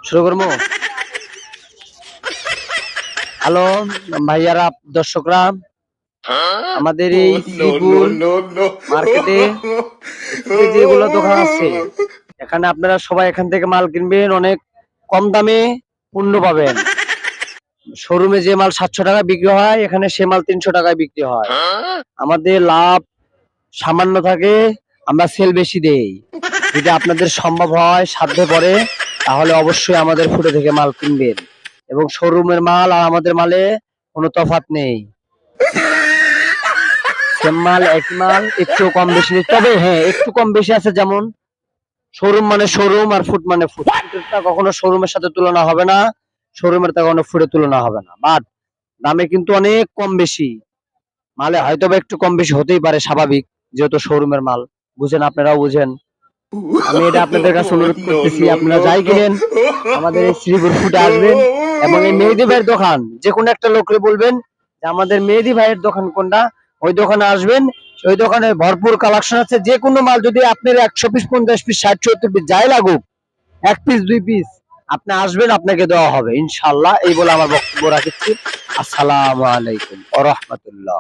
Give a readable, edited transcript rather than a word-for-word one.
শুরু করবো। হ্যালো ভাইয়ারা, দর্শকরা, আমাদের এই শ্রীপুর মার্কেটে যেগুলো দোকান আছে, এখানে আপনারা সবাই এখান থেকে মাল কিনবেন, অনেক কম দামে পণ্য পাবেন। শোরুমে যে মাল 700 টাকা বিক্রি হয়, এখানে সে মাল 300 টাকায় বিক্রি হয়। আমাদের লাভ সামান্য থাকে, আমরা সেল বেশি দেই। যদি আপনাদের সম্ভব হয়, সাধ্যে পড়ে, তাহলে অবশ্যই আমাদের ফুটে থেকে মাল কিনবেন। এবং শোরুমের মাল আর আমাদের মালে কোনো তফাৎ নেই, সেম মাল, একই মাল, একটু কম বেশি। তবে হ্যাঁ, একটু কম বেশি আছে, যেমন শোরুম মানে শোরুম আর ফুট মানে ফুট। ফুটেরটা কখনো শোরুমের সাথে তুলনা হবে না, শোরুমের তা কখনো ফুটের তুলনা হবে না। বাট দামে কিন্তু অনেক কম বেশি। মালে হয়তো বা একটু কম বেশি হতেই পারে, স্বাভাবিক, যেহেতু শোরুমের মাল। বুঝেন, আপনারাও বুঝেন। আমি এটা আপনাদের কাছে অনুরোধ করতেছি, আপনারা যাই কিনেন আমাদের এই শ্রীপুর ফুটে আসবেন। এবং এই মেহেদি ভাইয়ের দোকান, যে কোনো একটা লোকরে বলবেন যে আমাদের মেহেদি ভাইয়ের দোকান কোনটা, ওই দোকানে আসবেন। ওই দোকানে ভরপুর কালেকশন আছে। যে কোনো মাল যদি আপনার 100 পিস, 50 পিস, 60, 70 পিস যাই লাগুক, 1 পিস 2 পিস আপনি আসবেন, আপনাকে দেওয়া হবে ইনশাআল্লাহ। এই বলে আমার বক্তব্য রাখছি। আসসালামু আলাইকুম ওয়া রাহমাতুল্লাহ।